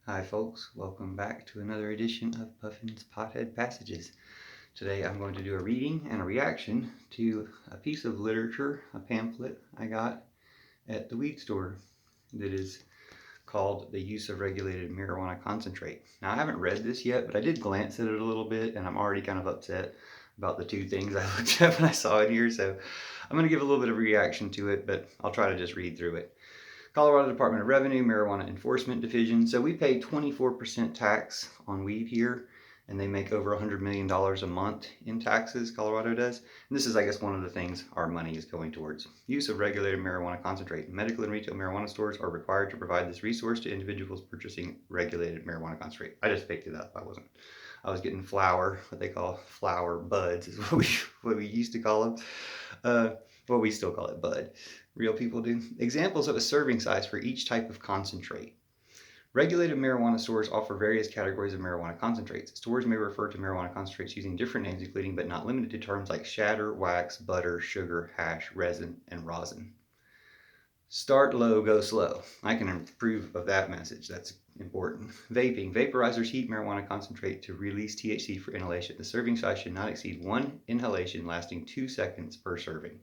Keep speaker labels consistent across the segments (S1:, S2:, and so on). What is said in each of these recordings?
S1: Hi folks, welcome back to another edition of Puffin's Pothead Passages. Today I'm going to do a reading and a reaction to a piece of literature, a pamphlet I got at the weed store that is called The Use of Regulated Marijuana Concentrate. Now I haven't read this yet, but I did glance at it a little bit and I'm already kind of upset about the two things I looked at when I saw it here, so I'm going to give a little bit of a reaction to it, but I'll try to just read through it. Colorado Department of Revenue, Marijuana Enforcement Division. So we pay 24% tax on weed here, and they make over $100 million a month in taxes, Colorado does. And this is, I guess, one of the things our money is going towards. Use of regulated marijuana concentrate. Medical and retail marijuana stores are required to provide this resource to individuals purchasing regulated marijuana concentrate. I just picked it up. I was getting flower, what they call flower buds is what we used to call them. Well, we still call it bud. Real people do. Examples of a serving size for each type of concentrate. Regulated marijuana stores offer various categories of marijuana concentrates. Stores may refer to marijuana concentrates using different names, including but not limited to terms like shatter, wax, butter, sugar, hash, resin, and rosin. Start low, go slow. I can approve of that message. That's important. Vaping. Vaporizers heat marijuana concentrate to release THC for inhalation. The serving size should not exceed one inhalation lasting 2 seconds per serving.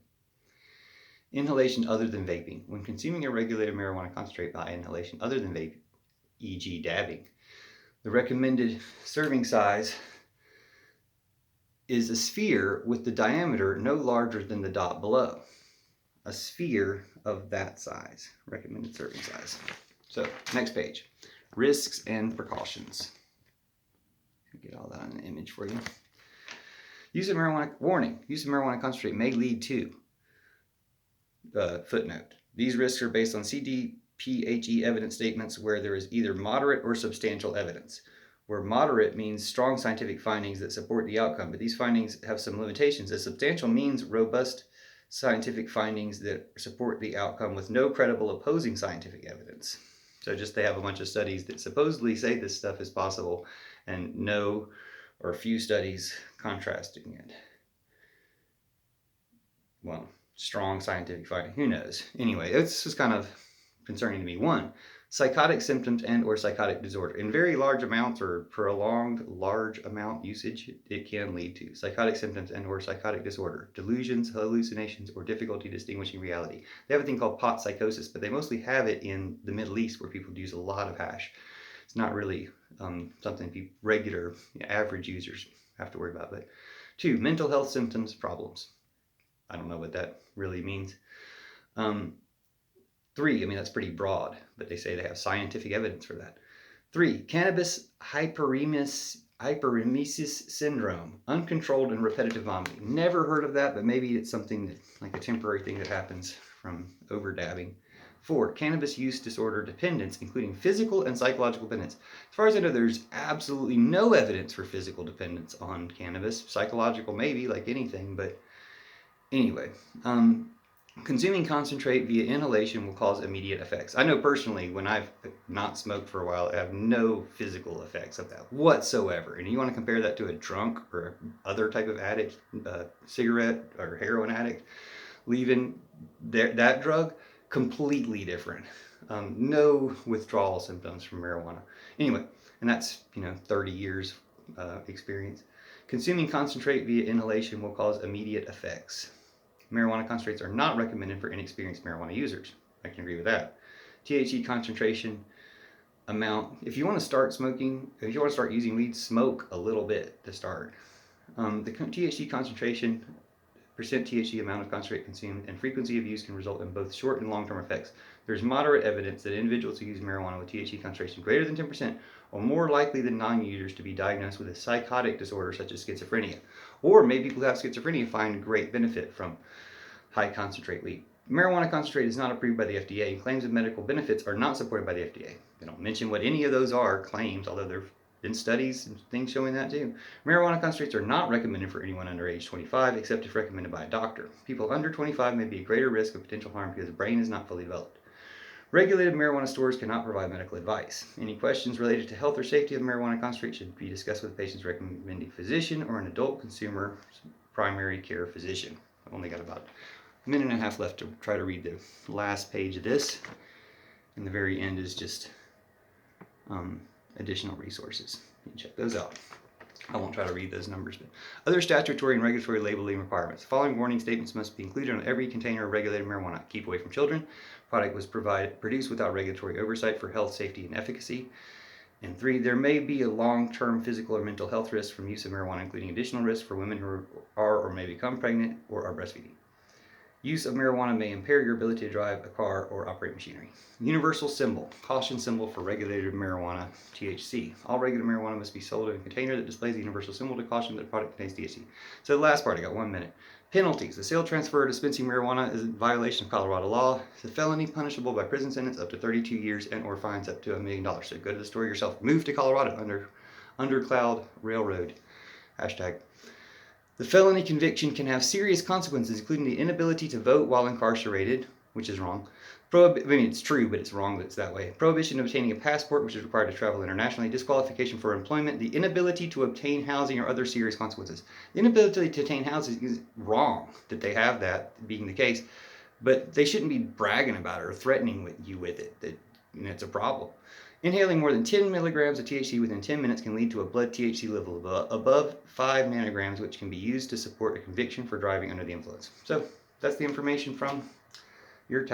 S1: Inhalation other than vaping. When consuming a regulated marijuana concentrate by inhalation other than vape, e.g. dabbing, the recommended serving size is a sphere with the diameter no larger than the dot below. A sphere of that size, recommended serving size. So, next page. Risks and precautions. Get all that on an image for you. Use of marijuana, warning, use of marijuana concentrate may lead to footnote. These risks are based on CDPHE evidence statements where there is either moderate or substantial evidence. Where moderate means strong scientific findings that support the outcome, but these findings have some limitations. As substantial means robust scientific findings that support the outcome with no credible opposing scientific evidence. So just they have a bunch of studies that supposedly say this stuff is possible and no or few studies contrasting it. Well, strong scientific finding. Who knows? Anyway, this is kind of concerning to me. 1. Psychotic symptoms and or psychotic disorder. In very large amounts or prolonged large amount usage, it can lead to psychotic symptoms and or psychotic disorder, delusions, hallucinations, or difficulty distinguishing reality. They have a thing called pot psychosis, but they mostly have it in the Middle East where people use a lot of hash. It's not really something people, regular, average users have to worry about. But 2, mental health symptoms, problems. I don't know what that really means. 3, I mean, that's pretty broad, but they say they have scientific evidence for that. 3, cannabis hyperemesis syndrome, uncontrolled and repetitive vomiting. Never heard of that, but maybe it's something that, like a temporary thing that happens from over dabbing. 4, cannabis use disorder dependence, including physical and psychological dependence. As far as I know, there's absolutely no evidence for physical dependence on cannabis. Psychological, maybe, like anything, but anyway, consuming concentrate via inhalation will cause immediate effects. I know personally, when I've not smoked for a while, I have no physical effects of that whatsoever. And you want to compare that to a drunk or other type of addict, cigarette or heroin addict, leaving that drug, completely different. No withdrawal symptoms from marijuana. Anyway, and that's, 30 years experience. Consuming concentrate via inhalation will cause immediate effects. Marijuana concentrates are not recommended for inexperienced marijuana users. I can agree with that. THC concentration amount. If you want to start smoking, if you want to start using weed, smoke a little bit to start. The THC concentration, percent THC amount of concentrate consumed, and frequency of use can result in both short and long-term effects. There's moderate evidence that individuals who use marijuana with THC concentration greater than 10% are more likely than non-users to be diagnosed with a psychotic disorder such as schizophrenia. Or maybe people who have schizophrenia find great benefit from high concentrate weed. Marijuana concentrate is not approved by the FDA, and claims of medical benefits are not supported by the FDA. They don't mention what any of those are, claims, although there have been studies and things showing that too. Marijuana concentrates are not recommended for anyone under age 25, except if recommended by a doctor. People under 25 may be at greater risk of potential harm because the brain is not fully developed. Regulated marijuana stores cannot provide medical advice. Any questions related to health or safety of marijuana concentrate should be discussed with the patient's recommending physician or an adult consumer primary care physician. I've only got about a minute and a half left to try to read the last page of this. And the very end is just additional resources. You can check those out. I won't try to read those numbers, but other statutory and regulatory labeling requirements. The following warning statements must be included on every container of regulated marijuana. Keep away from children. Product was produced without regulatory oversight for health, safety, and efficacy. And 3, there may be a long-term physical or mental health risk from use of marijuana, including additional risks for women who are or may become pregnant or are breastfeeding. Use of marijuana may impair your ability to drive a car or operate machinery. Universal symbol, caution symbol for regulated marijuana, THC. All regulated marijuana must be sold in a container that displays the universal symbol to caution that the product contains THC. So the last part, I got 1 minute. Penalties. The sale, transfer, or dispensing marijuana is a violation of Colorado law. It's a felony punishable by prison sentence up to 32 years and or fines up to $1 million. So go to the store yourself. Move to Colorado under Cloud Railroad. Hashtag. The felony conviction can have serious consequences, including the inability to vote while incarcerated, which is wrong. It's true, but it's wrong that it's that way. Prohibition of obtaining a passport, which is required to travel internationally. Disqualification for employment. The inability to obtain housing or other serious consequences. The inability to obtain housing is wrong that they have that being the case, but they shouldn't be bragging about it or threatening you with it. That it's a problem. Inhaling more than 10 milligrams of THC within 10 minutes can lead to a blood THC level above 5 nanograms, which can be used to support a conviction for driving under the influence. So that's the information from your